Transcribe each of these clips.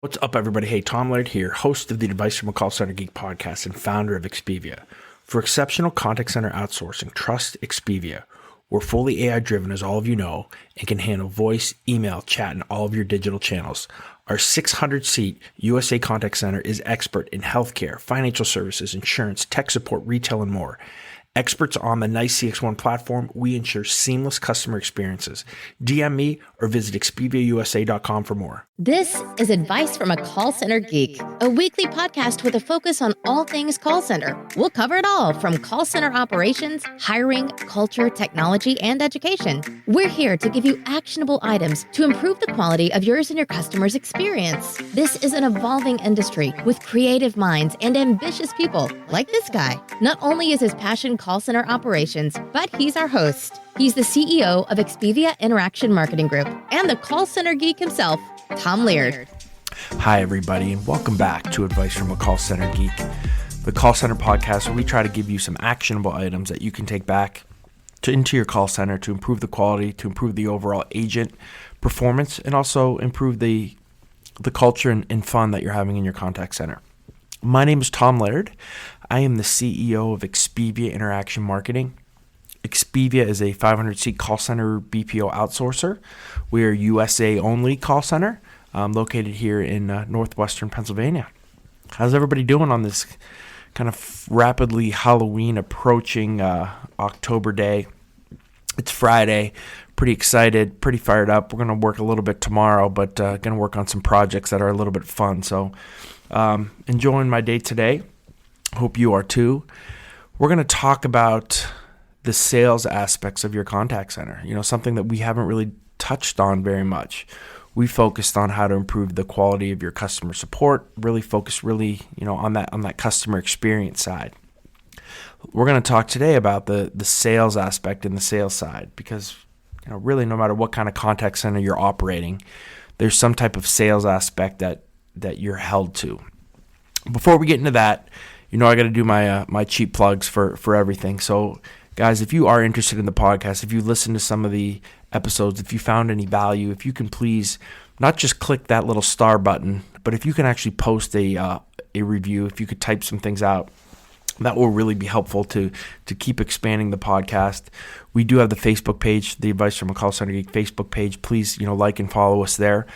What's up, everybody? Hey, Tom Laird here, host of the Advice from a Call Center Geek podcast and founder of Expedia. For exceptional contact center outsourcing, trust Expedia. We're fully AI-driven, as all of you know, and can handle voice, email, chat, and all of your digital channels. Our 600-seat USA contact center is expert in healthcare, financial services, insurance, tech support, retail, and more. Experts on the NICE CX1 platform, we ensure seamless customer experiences. DM me or visit expediausa.com for more. This is Advice from a Call Center Geek, a weekly podcast with a focus on all things call center. We'll cover it all from call center operations, hiring, culture, technology, and education. We're here to give you actionable items to improve the quality of yours and your customers' experience. This is an evolving industry with creative minds and ambitious people like this guy. Not only is his passion call center operations, but he's our host. He's the CEO of Expedia Interaction Marketing Group and the Call Center Geek himself, Tom Laird. Hi, everybody, and welcome back to Advice from a Call Center Geek, the call center podcast where we try to give you some actionable items that you can take back into your call center to improve the quality, to improve the overall agent performance, and also improve the culture and fun that you're having in your contact center. My name is Tom Laird. I am the CEO of Expedia Interaction Marketing. Expedia is a 500-seat call center BPO outsourcer. We are USA-only call center located here in northwestern Pennsylvania. How's everybody doing on this kind of rapidly Halloween approaching October day? It's Friday. Pretty excited, pretty fired up. We're going to work a little bit tomorrow, but going to work on some projects that are a little bit fun. So enjoying my day today. Hope you are too. We're going to talk about the sales aspects of your contact center. You know, something that we haven't really touched on very much. We focused on how to improve the quality of your customer support, really focus on that customer experience side. We're going to talk today about the sales aspect and the sales side because, you know, really no matter what kind of contact center you're operating, there's some type of sales aspect that you're held to. Before we get into that, you know, I got to do my cheap plugs for everything. So guys, if you are interested in the podcast, if you listen to some of the episodes, if you found any value, if you can please not just click that little star button, but if you can actually post a review, if you could type some things out, that will really be helpful to keep expanding the podcast. We do have the Facebook page, the Advice from a Call Center Geek Facebook page. Please, like and follow us there.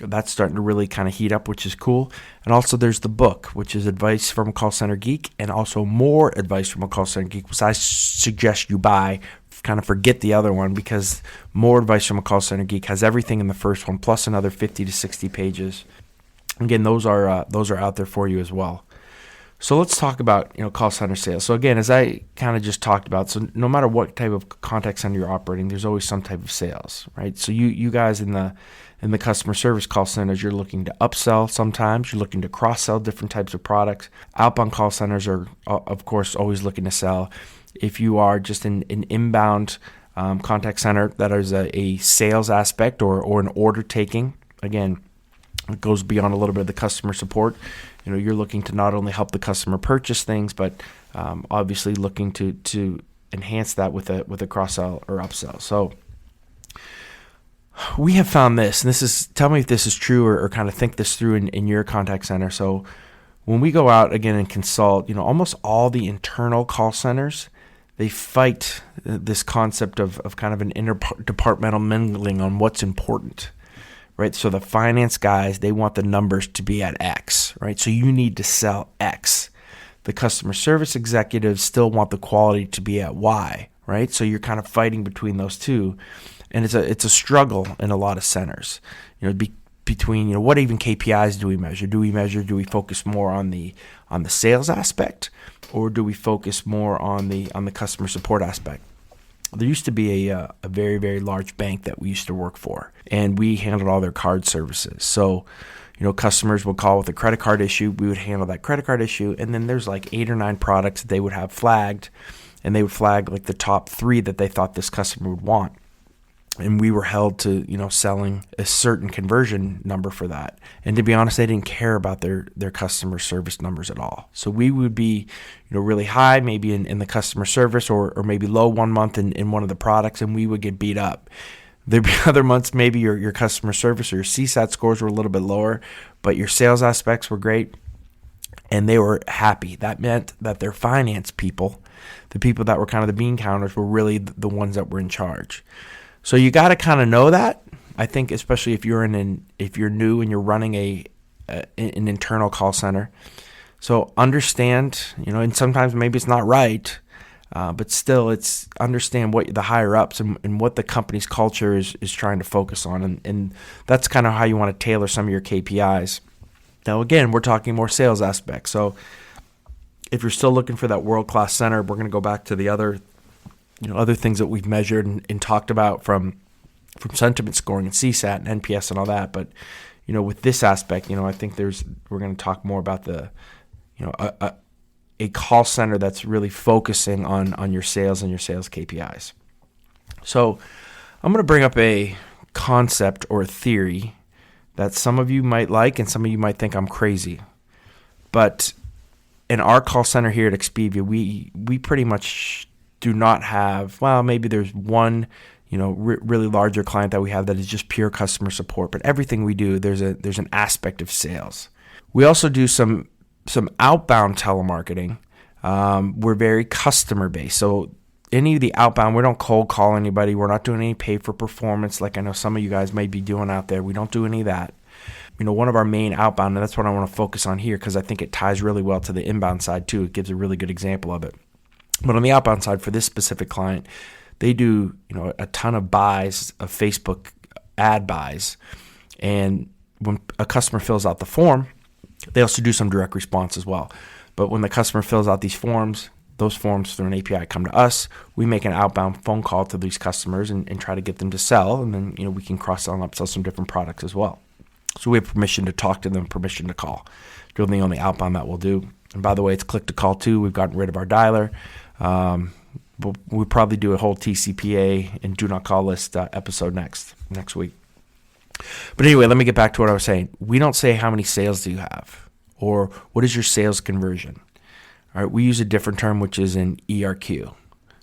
That's starting to really kind of heat up, which is cool. And also there's the book, which is Advice from a Call Center Geek, and also more Advice from a Call Center Geek, which I suggest you buy. Kind of forget the other one because more Advice from a Call Center Geek has everything in the first one, plus another 50 to 60 pages. Again, those are out there for you as well. So let's talk about call center sales. So again, as I kind of just talked about, so no matter what type of contact center you're operating, there's always some type of sales, right? So you guys in the customer service call centers, you're looking to upsell sometimes, you're looking to cross-sell different types of products. Outbound call centers are, of course, always looking to sell. If you are just an inbound contact center that is a sales aspect or an order taking, again, it goes beyond a little bit of the customer support. You're looking to not only help the customer purchase things, but obviously looking to enhance that with a cross-sell or upsell. So we have found this, and tell me if this is true or kind of think this through in your contact center. So when we go out again and consult, almost all the internal call centers, they fight this concept of kind of an interdepartmental mingling on what's important, right? So the finance guys, they want the numbers to be at X, right? So you need to sell X. The customer service executives still want the quality to be at Y, right? So you're kind of fighting between those two. And it's a struggle in a lot of centers, between what even KPIs do we measure? Do we focus more on the sales aspect, or do we focus more on the customer support aspect? There used to be a very, very large bank that we used to work for, and we handled all their card services. So, customers would call with a credit card issue. We would handle that credit card issue, and then there's like 8 or 9 products that they would have flagged, and they would flag like the top 3 that they thought this customer would want. And we were held to, selling a certain conversion number for that. And to be honest, they didn't care about their customer service numbers at all. So we would be, really high, maybe in the customer service or maybe low one month in one of the products, and we would get beat up. There'd be other months maybe your customer service or your CSAT scores were a little bit lower, but your sales aspects were great and they were happy. That meant that their finance people, the people that were kind of the bean counters, were really the ones that were in charge. So you got to kind of know that. I think especially if you're new and you're running an internal call center. So understand, and sometimes maybe it's not right, but still it's understand what the higher ups and what the company's culture is trying to focus on. And that's kind of how you want to tailor some of your KPIs. Now, again, we're talking more sales aspects. So if you're still looking for that world-class center, we're going to go back to the other things that we've measured and talked about from sentiment scoring and CSAT and NPS and all that. But, with this aspect, I think we're going to talk more about a call center that's really focusing on your sales and your sales KPIs. So I'm going to bring up a concept or a theory that some of you might like and some of you might think I'm crazy. But in our call center here at Expedia, we pretty much do not have, well, maybe there's one really larger client that we have that is just pure customer support. But everything we do, there's an aspect of sales. We also do some outbound telemarketing. We're very customer based. So any of the outbound, we don't cold call anybody. We're not doing any pay for performance like I know some of you guys may be doing out there. We don't do any of that. One of our main outbound, and that's what I want to focus on here because I think it ties really well to the inbound side too. It gives a really good example of it. But on the outbound side for this specific client, they do a ton of buys of Facebook ad buys. And when a customer fills out the form, they also do some direct response as well. But when the customer fills out these forms, those forms through an API come to us. We make an outbound phone call to these customers and try to get them to sell. And then, we can cross-sell and upsell some different products as well. So we have permission to talk to them, permission to call. They're the only outbound that we'll do. And by the way, it's click to call too. We've gotten rid of our dialer. We'll probably do a whole TCPA and do not call list episode next week. But anyway, let me get back to what I was saying. We don't say how many sales do you have or what is your sales conversion. All right, we use a different term, which is an ERQ.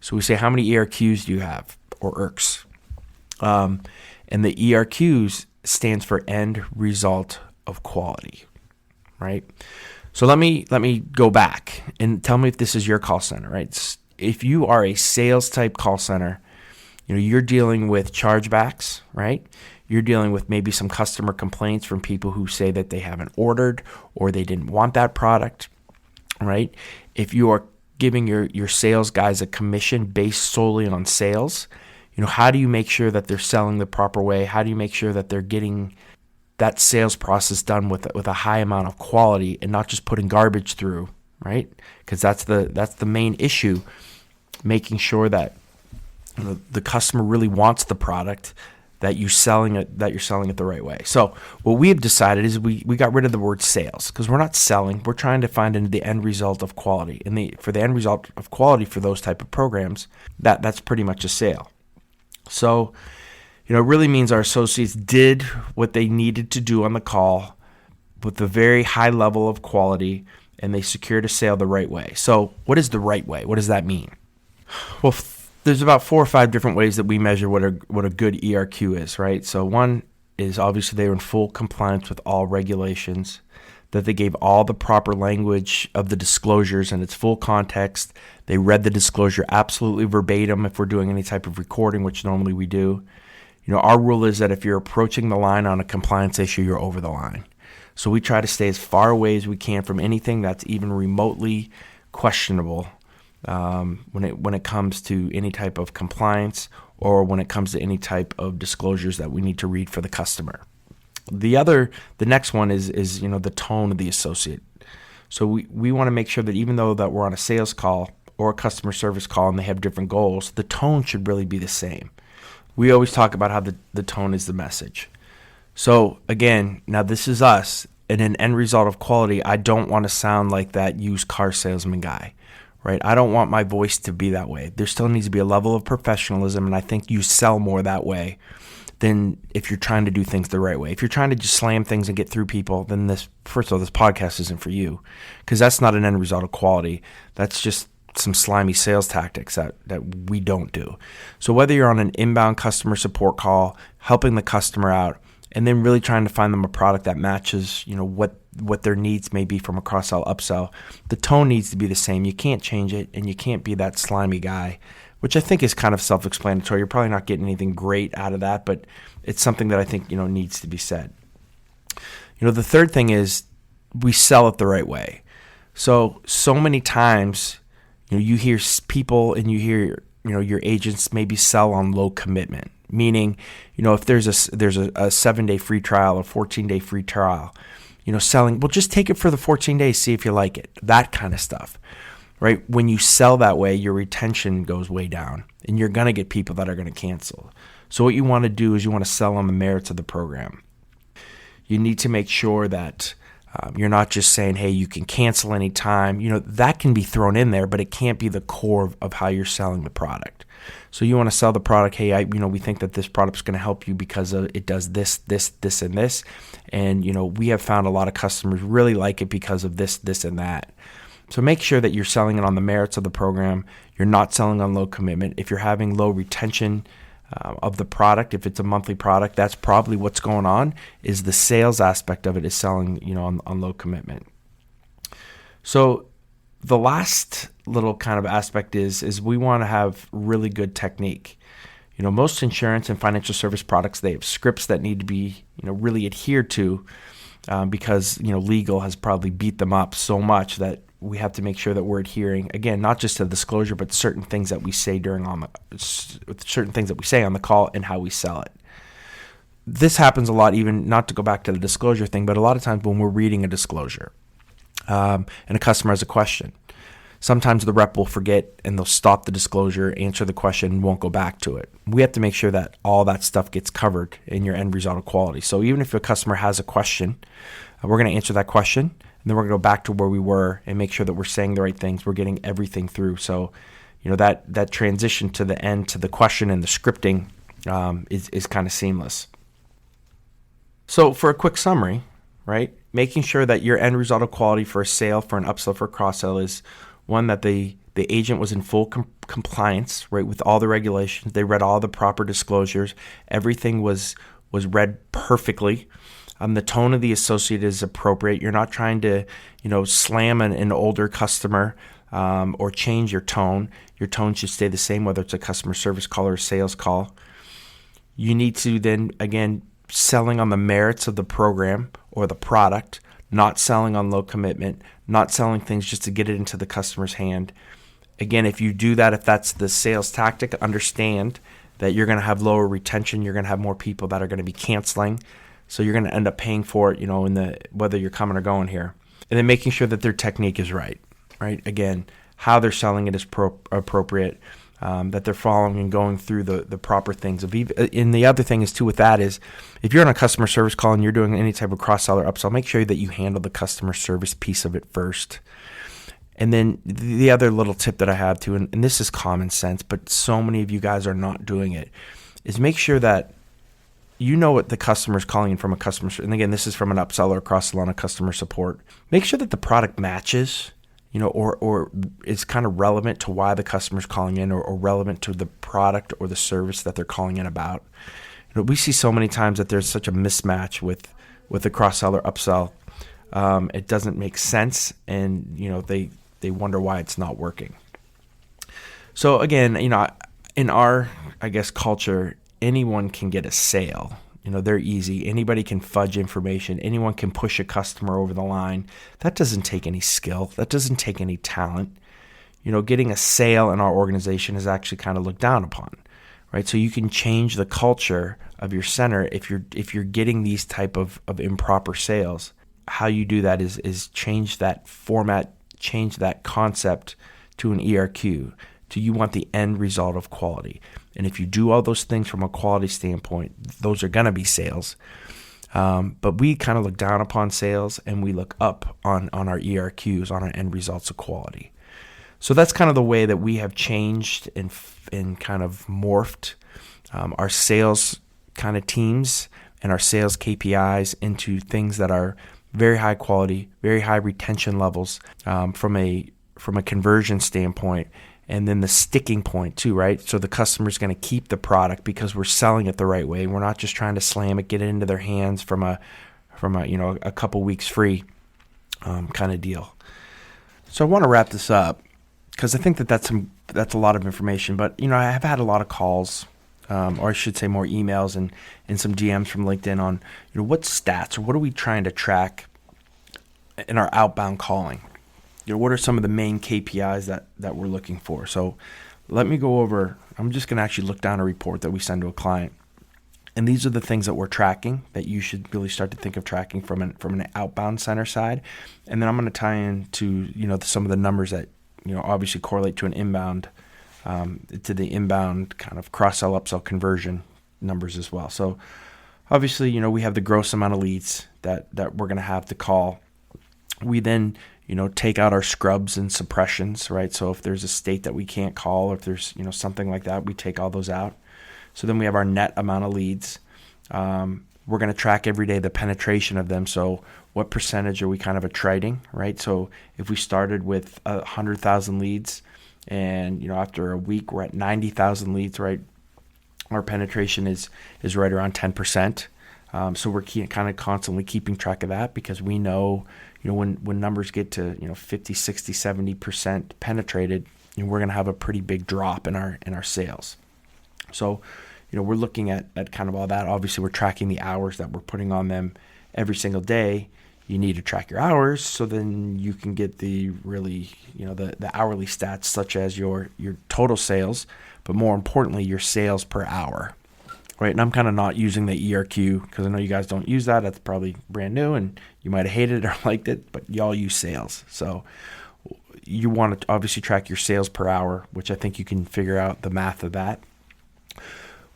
So we say, how many ERQs do you have, or ERQs? And the ERQs stands for end result of quality, right? So let me go back and tell me if this is your call center, right? If you are a sales type call center, you're dealing with chargebacks, right? You're dealing with maybe some customer complaints from people who say that they haven't ordered or they didn't want that product, right? If you are giving your sales guys a commission based solely on sales, how do you make sure that they're selling the proper way? How do you make sure that they're getting that sales process done with a high amount of quality and not just putting garbage through, right? Because that's the main issue, making sure that the customer really wants the product, that you're selling it the right way. So what we have decided is we got rid of the word sales because we're not selling. We're trying to find the end result of quality. And for the end result of quality for those type of programs, that's pretty much a sale. So, it really means our associates did what they needed to do on the call with a very high level of quality, and they secured a sale the right way. So what is the right way? What does that mean? Well, there's about 4 or 5 different ways that we measure what a good ERQ is, right? So one is obviously they were in full compliance with all regulations, that they gave all the proper language of the disclosures and its full context. They read the disclosure absolutely verbatim if we're doing any type of recording, which normally we do. Our rule is that if you're approaching the line on a compliance issue, you're over the line. So we try to stay as far away as we can from anything that's even remotely questionable when it comes to any type of compliance or when it comes to any type of disclosures that we need to read for the customer. The next one is the tone of the associate. So we want to make sure that even though that we're on a sales call or a customer service call and they have different goals, the tone should really be the same. We always talk about how the tone is the message. So again, now this is us. In an end result of quality, I don't want to sound like that used car salesman guy, right? I don't want my voice to be that way. There still needs to be a level of professionalism, and I think you sell more that way than if you're trying to do things the right way. If you're trying to just slam things and get through people, then this podcast isn't for you, because that's not an end result of quality. That's just some slimy sales tactics that we don't do. So whether you're on an inbound customer support call, helping the customer out, and then really trying to find them a product that matches, what their needs may be from a cross-sell, upsell, the tone needs to be the same. You can't change it, and you can't be that slimy guy, which I think is kind of self-explanatory. You're probably not getting anything great out of that, but it's something that I think, needs to be said. The third thing is we sell it the right way. So many times, you hear people and you hear, your agents maybe sell on low commitment, meaning, if there's a 7-day free trial or 14-day free trial, selling, well, just take it for the 14 days, see if you like it, that kind of stuff, right? When you sell that way, your retention goes way down and you're going to get people that are going to cancel. So what you want to do is you want to sell on the merits of the program. You need to make sure that you're not just saying, hey, you can cancel anytime. That can be thrown in there, but it can't be the core of how you're selling the product. So you want to sell the product, hey, we think that this product's going to help you because it does this, and this. And, we have found a lot of customers really like it because of this, and that. So make sure that you're selling it on the merits of the program. You're not selling on low commitment. If you're having low retention of the product, if it's a monthly product, that's probably what's going on, is the sales aspect of it is selling, on low commitment. So the last little kind of aspect is we want to have really good technique. Most insurance and financial service products, they have scripts that need to be, really adhered to because, legal has probably beat them up so much that we have to make sure that we're adhering, again, not just to the disclosure, but certain things that we say on the call and how we sell it. This happens a lot, even not to go back to the disclosure thing, but a lot of times when we're reading a disclosure and a customer has a question, sometimes the rep will forget and they'll stop the disclosure, answer the question, and won't go back to it. We have to make sure that all that stuff gets covered in your end result of quality. So even if a customer has a question, we're going to answer that question. And then we're going to go back to where we were and make sure that we're saying the right things. We're getting everything through. So, that transition to the end, to the question and the scripting is kind of seamless. So for a quick summary, right, making sure that your end result of quality for a sale, for an upsell, for a cross-sell is one, that the agent was in full compliance, right, with all the regulations. They read all the proper disclosures. Everything was read perfectly. The tone of the associate is appropriate. You're not trying to, slam an older customer or change your tone. Your tone should stay the same, whether it's a customer service call or a sales call. You need to then, again, selling on the merits of the program or the product, not selling on low commitment, not selling things just to get it into the customer's hand. Again, if you do that, if that's the sales tactic, understand that you're going to have lower retention. You're going to have more people that are going to be canceling. So you're going to end up paying for it, whether you're coming or going here. And then making sure that their technique is right? Again, how they're selling it is appropriate, that they're following and going through the proper things. And the other thing is, too, with that is, if you're on a customer service call and you're doing any type of cross-sell or upsell, make sure that you handle the customer service piece of it first. And then the other little tip that I have, too, and this is common sense, but so many of you guys are not doing it, is make sure that what the customer is calling in from a customer, and again, this is from an upsell or cross-sell on a customer support. Make sure that the product matches, or is kind of relevant to why the customer's calling in, or relevant to the product or the service that they're calling in about. We see so many times that there's such a mismatch with the cross-sell or upsell. It doesn't make sense, and they wonder why it's not working. So again, in our, culture, anyone can get a sale. They're easy. Anybody can fudge information. Anyone can push a customer over the line. That doesn't take any skill. That doesn't take any talent. Getting a sale in our organization is actually kind of looked down upon, right? So you can change the culture of your center if you're getting these type of improper sales. How you do that is change that format, change that concept to an ERQ. You want the end result of quality. And if you do all those things from a quality standpoint, those are going to be sales. But we kind of look down upon sales, and we look up on our ERQs, on our end results of quality. So that's kind of the way that we have changed and kind of morphed our sales kind of teams and our sales KPIs into things that are very high quality, very high retention levels from from a conversion standpoint, and then the sticking point too, right? So the customer's going to keep the product because we're selling it the right way. We're not just trying to slam it, get it into their hands from a a couple weeks free kind of deal. So I want to wrap this up because I think that's a lot of information. But I have had a lot of calls, or I should say more emails and some DMs from LinkedIn on what stats or what are we trying to track in our outbound calling. What are some of the main KPIs that we're looking for? So let me go over. I'm just going to actually look down a report that we send to a client. And these are the things that we're tracking that you should really start to think of tracking from an outbound center side. And then I'm going to tie into, some of the numbers that, obviously correlate to an inbound, to the inbound kind of cross-sell, upsell conversion numbers as well. So obviously, we have the gross amount of leads that we're going to have to call. We then take out our scrubs and suppressions, right? So if there's a state that we can't call, or if there's, something like that, we take all those out. So then we have our net amount of leads. We're going to track every day the penetration of them. So what percentage are we kind of attriting, right? So if we started with 100,000 leads and, after a week we're at 90,000 leads, right? Our penetration is right around 10%. So we're kind of constantly keeping track of that because we know, when numbers get to 50, 60, 70% penetrated, we're going to have a pretty big drop in our sales. So, we're looking at kind of all that. Obviously, we're tracking the hours that we're putting on them every single day. You need to track your hours so then you can get the really, the hourly stats such as your total sales, but more importantly, your sales per hour. Right, and I'm kind of not using the ERQ because I know you guys don't use that. That's probably brand new, and you might have hated it or liked it, but y'all use sales. So you want to obviously track your sales per hour, which I think you can figure out the math of that.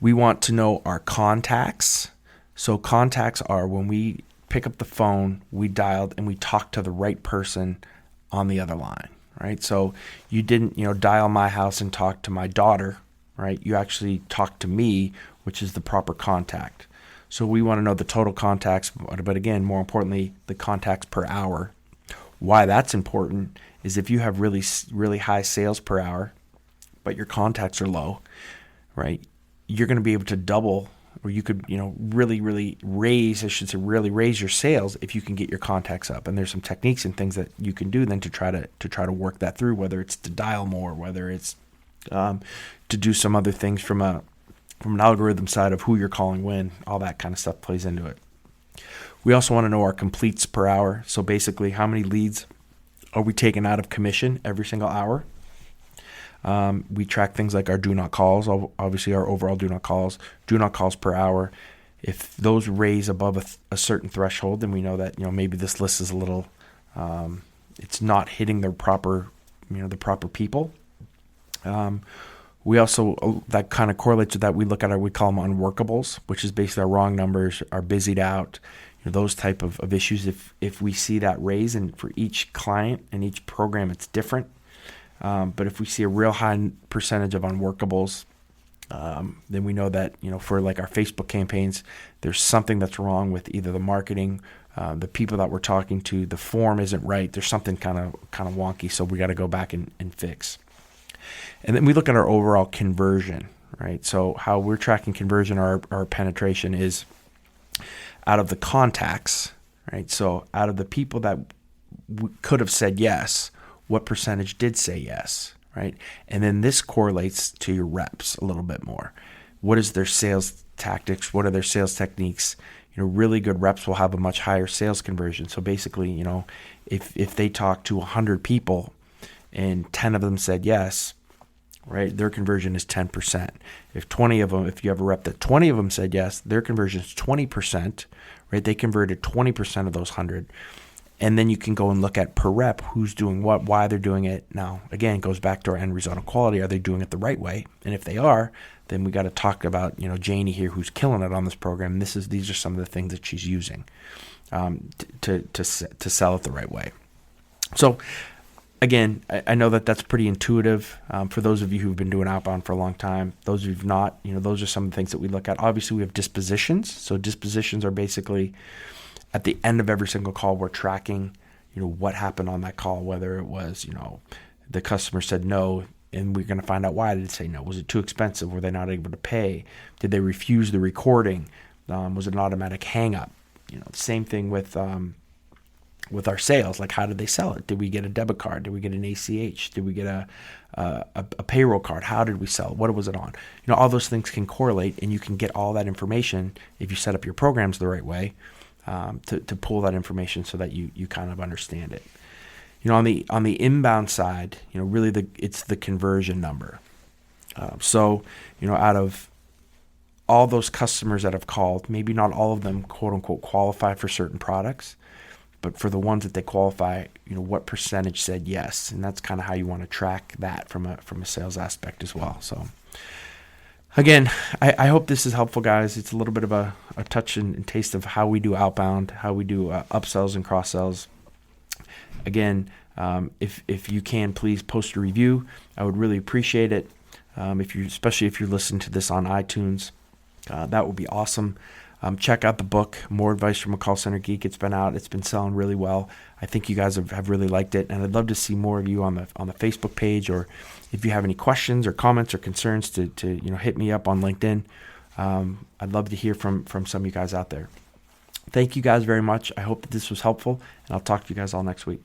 We want to know our contacts. So contacts are when we pick up the phone, we dialed, and we talked to the right person on the other line, right? So you didn't, dial my house and talk to my daughter, right? You actually talked to me, which is the proper contact. So we want to know the total contacts, but again, more importantly, the contacts per hour. Why that's important is if you have really, really high sales per hour, but your contacts are low, right? You're going to be able to double, or you could, really, really raise your sales if you can get your contacts up. And there's some techniques and things that you can do then to try to work that through, whether it's to dial more, whether it's to do some other things from an algorithm side of who you're calling when, all that kind of stuff plays into it. We also want to know our completes per hour. So basically, how many leads are we taking out of commission every single hour? We track things like our do not calls, obviously our overall do not calls per hour. If those raise above a certain threshold, then we know that, maybe this list is a little, it's not hitting the proper people. We also, that kind of correlates to that, we look at we call them unworkables, which is basically our wrong numbers, our busied out, those type of issues. If we see that raise, and for each client and each program, it's different. But if we see a real high percentage of unworkables, then we know that, for like our Facebook campaigns, there's something that's wrong with either the marketing, the people that we're talking to, the form isn't right. There's something kind of wonky. So we got to go back and fix. And then we look at our overall conversion, right? So how we're tracking conversion, our penetration is out of the contacts, right? So out of the people that could have said yes, what percentage did say yes, right? And then this correlates to your reps a little bit more. What is their sales tactics? What are their sales techniques? Really good reps will have a much higher sales conversion. So basically, if they talk to 100 people and 10 of them said yes, right, their conversion is 10%. If you have a rep that 20 of them said yes, their conversion is 20%, right? They converted 20% of those 100. And then you can go and look at per rep, who's doing what, why they're doing it. Now, again, it goes back to our end result of quality. Are they doing it the right way? And if they are, then we got to talk about, Janie here, who's killing it on this program. These are some of the things that she's using to sell it the right way. So, again, I know that that's pretty intuitive for those of you who've been doing outbound for a long time. Those of you who've not, those are some of the things that we look at. Obviously, we have dispositions. So dispositions are basically at the end of every single call, we're tracking, what happened on that call, whether it was, the customer said no, and we're going to find out why did it say no. Was it too expensive? Were they not able to pay? Did they refuse the recording? Was it an automatic hang up? Same thing with our sales. Like, how did they sell it? Did we get a debit card? Did we get an ACH? Did we get a payroll card? How did we sell it? What was it on? All those things can correlate, and you can get all that information if you set up your programs the right way to pull that information so that you kind of understand it. On the inbound side, really it's the conversion number. So out of all those customers that have called, maybe not all of them quote unquote qualify for certain products, but for the ones that they qualify, what percentage said yes, and that's kind of how you want to track that from a sales aspect as well. So again, I hope this is helpful, guys. It's a little bit of a touch and taste of how we do outbound, how we do upsells and cross sells. Again, if you can, please post a review. I would really appreciate it. Especially if you're listening to this on iTunes, that would be awesome. Check out the book, More Advice from a Call Center Geek. It's been out. It's been selling really well. I think you guys have really liked it, and I'd love to see more of you on the Facebook page, or if you have any questions or comments or concerns to hit me up on LinkedIn. I'd love to hear from some of you guys out there. Thank you guys very much. I hope that this was helpful, and I'll talk to you guys all next week.